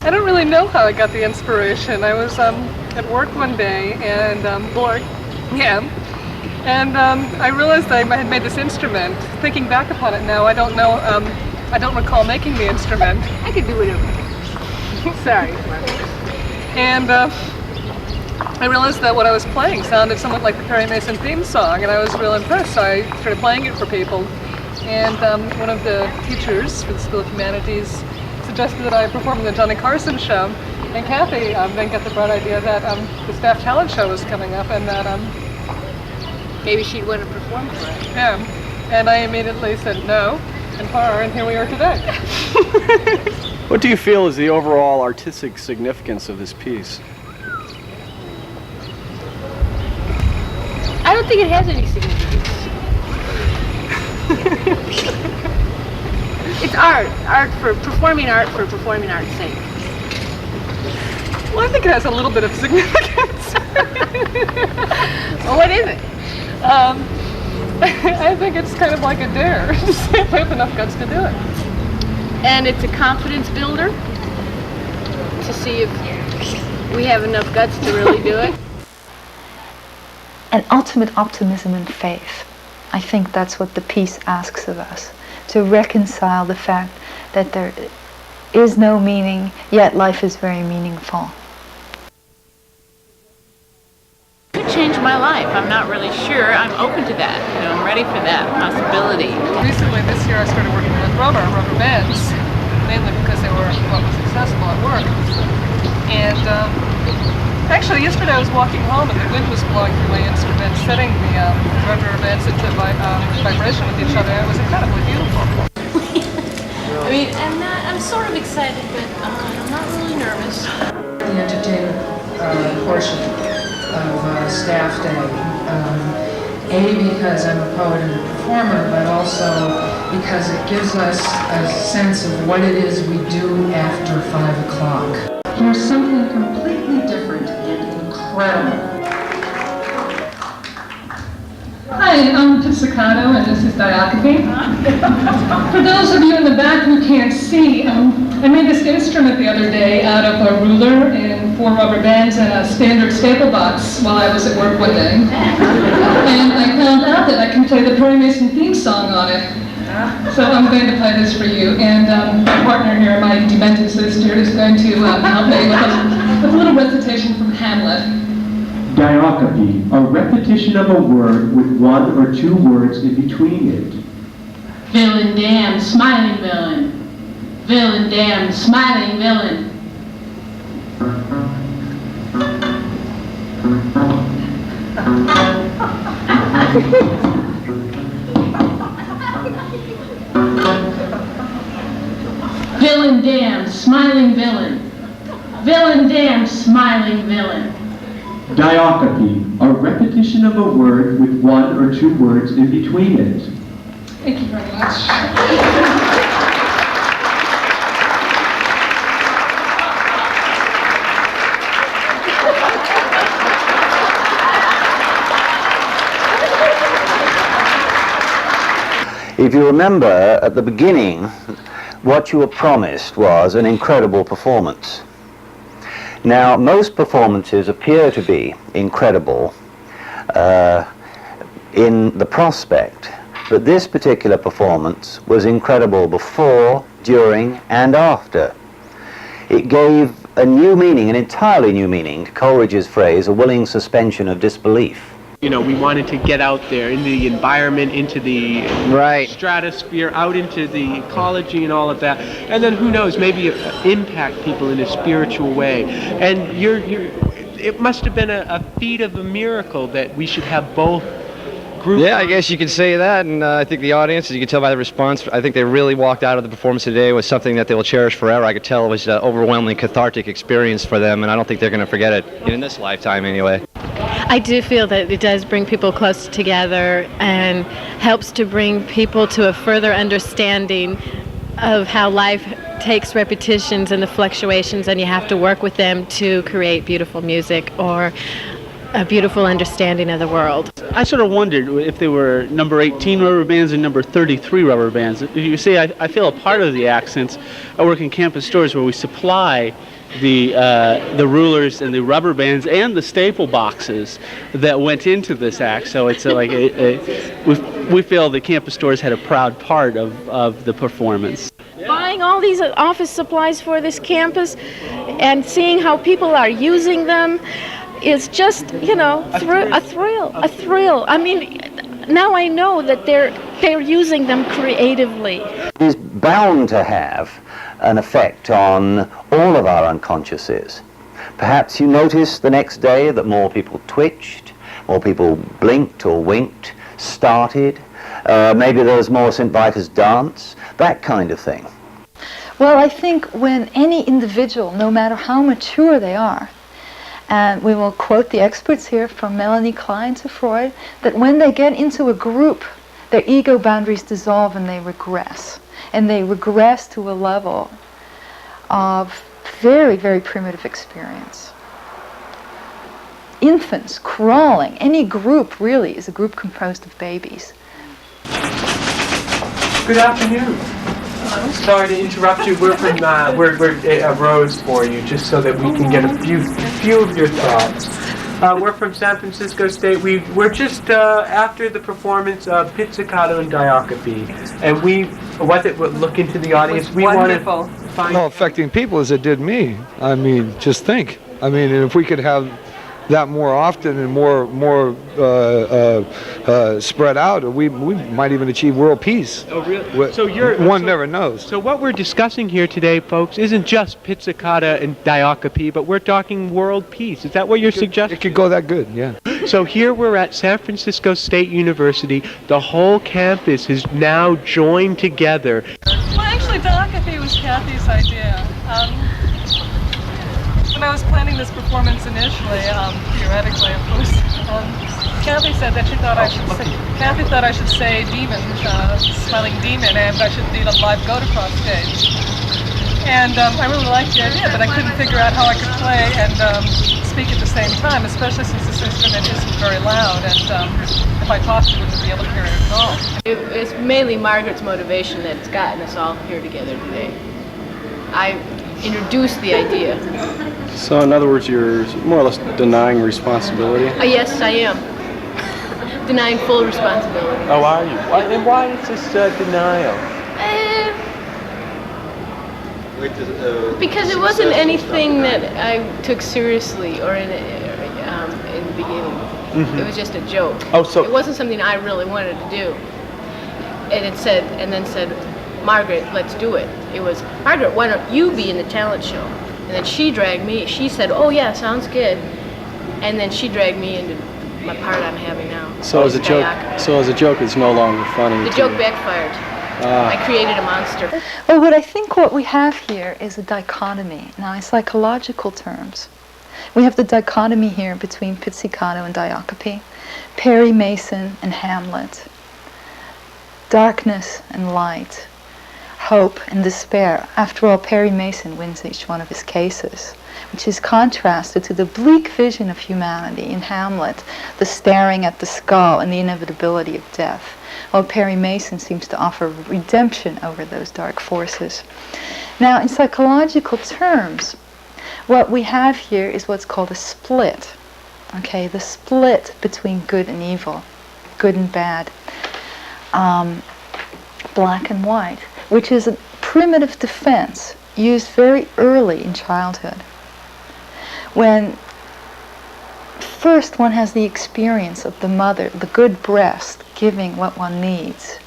I don't really know how I got the inspiration. I was at work one day and bored. Yeah. And I realized I had made this instrument. Thinking back upon it now, I don't know. I don't recall making the instrument. I could do whatever. Sorry. And I realized that what I was playing sounded somewhat like the Perry Mason theme song, and I was real impressed. So I started playing it for people. And one of the teachers for the School of Humanities suggested that I perform in the Johnny Carson show. And Kathy then got the bright idea that the staff talent show was coming up, and that maybe she'd want to perform for it. Yeah. And I immediately said no, and here we are today. What do you feel is the overall artistic significance of this piece? I don't think it has any significance. It's art for performing art's sake. Well, I think it has a little bit of significance. Well, what is it? I think it's kind of like a dare. Just if I have enough guts to do it. And it's a confidence builder to see if we have enough guts to really do it. An ultimate optimism and faith. I think that's what the piece asks of us, to reconcile the fact that there is no meaning, yet life is very meaningful. It could change my life. I'm not really sure. I'm open to that. You know, I'm ready for that possibility. Recently, this year, I started working with rubber bands, mainly because they were successful at work. And actually, yesterday I was walking home and the wind was blowing through my instrument, setting the rubber bands into vibration with each other. It was incredibly beautiful. I mean, I'm sort of excited, but I'm not really nervous. The entertainment portion of Staff Day. Because I'm a poet and a performer, but also because it gives us a sense of what it is we do after 5 o'clock. Here's something completely different and incredible. Hi, I'm Pizzicato, and this is Diacope. For those of you in the back who can't see, I made this instrument the other day out of a ruler and 4 rubber bands and a standard staple box while I was at work one day. And I found out that I can play the Perry Mason theme song on it. So I'm going to play this for you. And my partner here, my demented sister, is going to help me with a little recitation from Hamlet. Diacope, a repetition of a word with 1 or 2 words in between it. Villain, damn, smiling villain. Villain, damn, smiling villain. Villain, damn, smiling villain. Villain, damn, smiling villain. Diacope, a repetition of a word with 1 or 2 words in between it. Thank you very much. If you remember, at the beginning, what you were promised was an incredible performance. Now, most performances appear to be incredible in the prospect, but this particular performance was incredible before, during, and after. It gave a new meaning, an entirely new meaning, to Coleridge's phrase, a willing suspension of disbelief. You know, we wanted to get out there into the environment, into the stratosphere, out into the ecology and all of that, and then who knows, maybe impact people in a spiritual way. And it must have been a feat of a miracle that we should have both groups. Yeah, I guess you could say that, and I think the audience, as you can tell by the response, I think they really walked out of the performance today with something that they will cherish forever. I could tell it was an overwhelmingly cathartic experience for them, and I don't think they're going to forget it in this lifetime anyway. I do feel that it does bring people close together and helps to bring people to a further understanding of how life takes repetitions and the fluctuations, and you have to work with them to create beautiful music or a beautiful understanding of the world. I sort of wondered if they were number 18 rubber bands and number 33 rubber bands. You see, I feel a part of the act since I work in campus stores where we supply the rulers and the rubber bands and the staple boxes that went into this act. So it's we feel the campus stores had a proud part of the performance. Buying all these office supplies for this campus and seeing how people are using them is just, you know, a thrill. I mean, now I know that they're using them creatively. It is bound to have an effect on all of our unconsciouses. Perhaps you noticed the next day that more people twitched, more people blinked or winked, started. Maybe there was more St. Vitus dance, that kind of thing. Well, I think when any individual, no matter how mature they are, and we will quote the experts here from Melanie Klein to Freud, that when they get into a group, their ego boundaries dissolve and they regress. And they regress to a level of very, very primitive experience. Infants crawling, any group really is a group composed of babies. Good afternoon. Sorry to interrupt you. We're from we're Rose for you, just so that we can get a few of your thoughts. We're from San Francisco State. We're just after the performance of Pizzicato and Diacope, and we look into the audience. We wanted to find how affecting people as it did me. I mean, just think. I mean, and if we could have that more often and more spread out, we might even achieve world peace. Oh, really? So one never knows. So what we're discussing here today, folks, isn't just Pizzicato and Diacope, but we're talking world peace. Is that what you're suggesting? It could go that good, yeah. So here we're at San Francisco State University. The whole campus is now joined together. Well, actually, Diacope was Kathy's idea. When I was planning this performance initially, theoretically, of course, Kathy said that she thought I should say demon, smiling demon, and I should need a live goat across stage. And I really liked the idea, but I couldn't figure out how I could play and speak at the same time, especially since this instrument isn't very loud, and if I talked, you wouldn't be able to hear it at all. It's mainly Margaret's motivation that's gotten us all here together today. I introduced the idea. So in other words, you're more or less denying responsibility? Yes, I am. Denying full responsibility. Oh, are you? And why is this denial? Because it wasn't anything that I took seriously or in the beginning. Mm-hmm. It was just a joke. Oh, so it wasn't something I really wanted to do. And then said, Margaret, let's do it. It was, Margaret, why don't you be in the talent show? And then she dragged me. She said, oh yeah, sounds good. And then she dragged me into my part I'm having now. So as a joke, it's no longer funny. The joke backfired. I created a monster. Well, what we have here is a dichotomy. Now, in psychological terms, we have the dichotomy here between Pizzicato and Diacope, Perry Mason and Hamlet, darkness and light, hope and despair. After all, Perry Mason wins each one of his cases, which is contrasted to the bleak vision of humanity in Hamlet, the staring at the skull and the inevitability of death, while Perry Mason seems to offer redemption over those dark forces. Now, in psychological terms, what we have here is what's called a split. Okay, the split between good and evil, good and bad, black and white, which is a primitive defense used very early in childhood. When first one has the experience of the mother, the good breast, giving what one needs,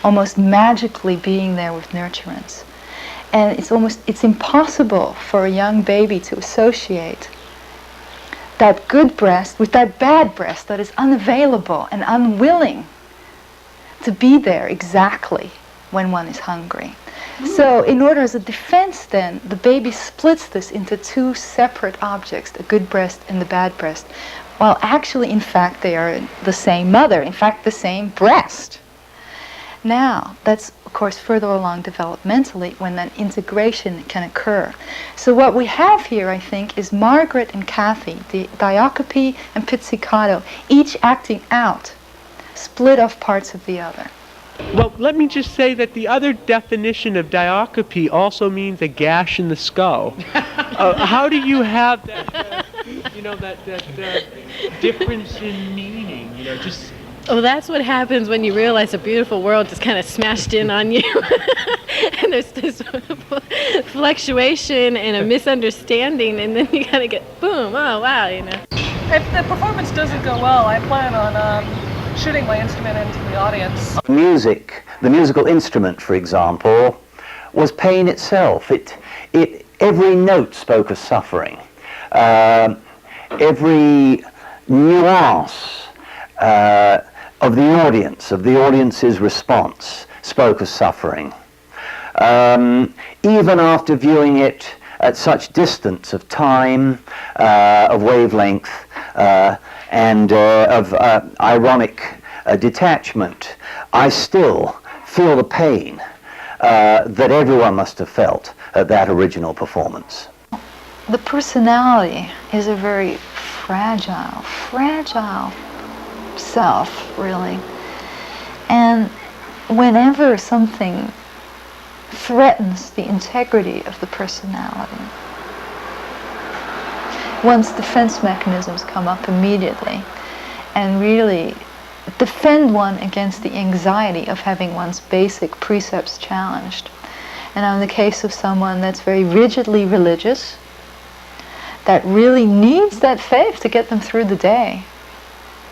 almost magically being there with nurturance. And it's impossible for a young baby to associate that good breast with that bad breast that is unavailable and unwilling to be there exactly when one is hungry. So in order as a defense then, the baby splits this into two separate objects, the good breast and the bad breast, while actually in fact they are the same mother, in fact the same breast. Now, that's of course further along developmentally when that integration can occur. So what we have here, I think, is Margaret and Kathy, the Diacope and Pizzicato, each acting out split off parts of the other. Well, let me just say that the other definition of diacope also means a gash in the skull. How do you have that, that difference in meaning? Just. Oh, that's what happens when you realize a beautiful world just kind of smashed in on you. And there's this fluctuation and a misunderstanding, and then you kind of get, boom, oh, wow, If the performance doesn't go well, I plan on shooting my instrument into the audience. Music, the musical instrument, for example, was pain itself. Every note spoke of suffering. Every nuance of the audience's response spoke of suffering. Even after viewing it at such distance of time, of wavelength, and of ironic detachment, I still feel the pain that everyone must have felt at that original performance. The personality is a very fragile self, really. And whenever something threatens the integrity of the personality, one's defense mechanisms come up immediately and really defend one against the anxiety of having one's basic precepts challenged. And in the case of someone that's very rigidly religious, that really needs that faith to get them through the day,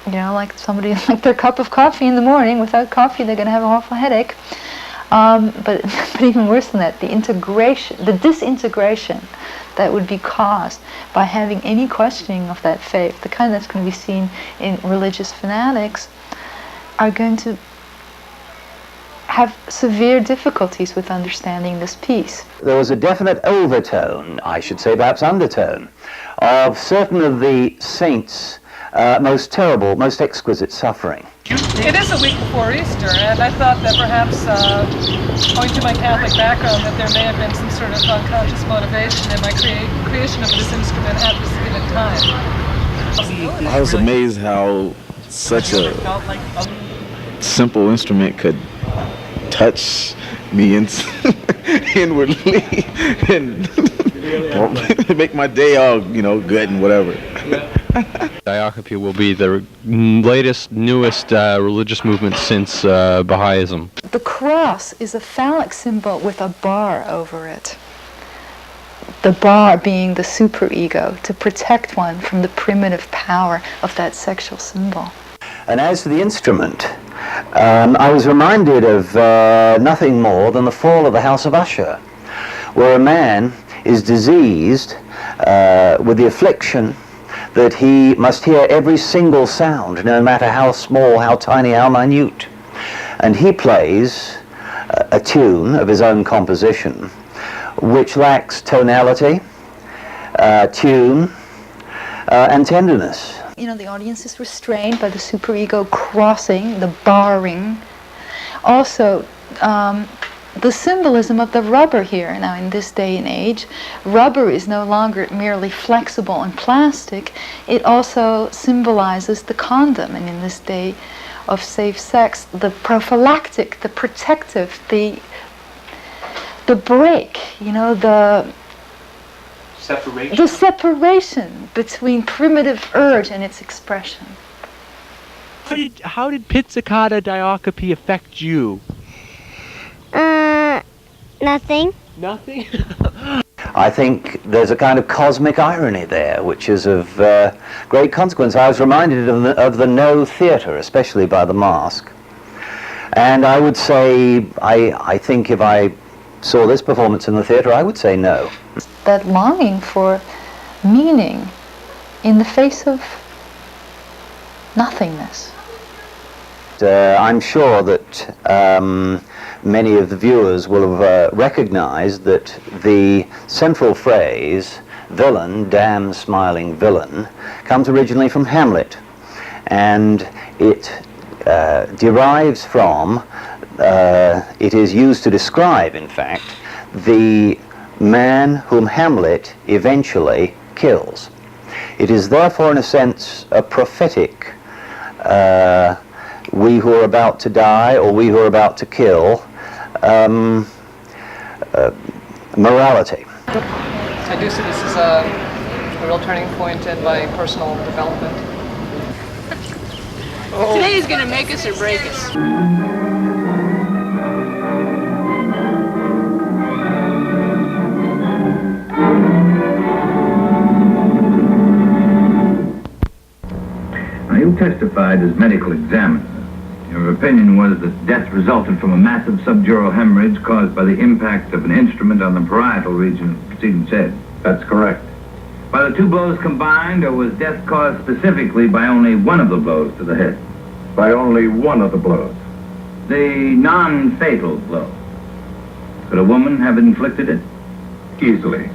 like somebody like their cup of coffee in the morning. Without coffee, they're going to have an awful headache. But even worse than that, the disintegration that would be caused by having any questioning of that faith, the kind that's going to be seen in religious fanatics, are going to have severe difficulties with understanding this piece. There was a definite overtone, I should say perhaps undertone, of certain of the saints' most terrible, most exquisite suffering. It is a week before Easter, and I thought that perhaps, owing to my Catholic background, that there may have been some sort of unconscious motivation in my creation of this instrument at this given time. I was amazed how such a simple instrument could touch me inwardly and make my day all, good and whatever. Diacope will be the latest, newest religious movement since Baha'ism. The cross is a phallic symbol with a bar over it. The bar being the superego, to protect one from the primitive power of that sexual symbol. And as to the instrument, I was reminded of nothing more than the fall of the House of Usher, where a man is diseased with the affliction that he must hear every single sound, no matter how small, how tiny, how minute. And he plays a tune of his own composition, which lacks tonality, tune, and tenderness. The audience is restrained by the superego crossing, the barring. Also, the symbolism of the rubber here. Now, in this day and age, rubber is no longer merely flexible and plastic. It also symbolizes the condom, and in this day of safe sex, the prophylactic, the protective, the break, the separation between primitive urge and its expression. How did Pizzicato Diacope affect you? Nothing. Nothing? I think there's a kind of cosmic irony there, which is of great consequence. I was reminded of the no theatre, especially by the Mask. And I would say, I think if I saw this performance in the theatre, I would say no. That longing for meaning in the face of nothingness. I'm sure that many of the viewers will have recognized that the central phrase, villain, damn smiling villain, comes originally from Hamlet. And it derives from, it is used to describe, in fact, the man whom Hamlet eventually kills. It is therefore, in a sense, a prophetic we who are about to die or we who are about to kill, morality. I do see this as a real turning point in my personal development. Today is going to make us or break us. Now, you testified as medical examiner. Your opinion was that death resulted from a massive subdural hemorrhage caused by the impact of an instrument on the parietal region of the proceeding's head. That's correct. By the two blows combined, or was death caused specifically by only one of the blows to the head? By only one of the blows. The non-fatal blow. Could a woman have inflicted it? Easily.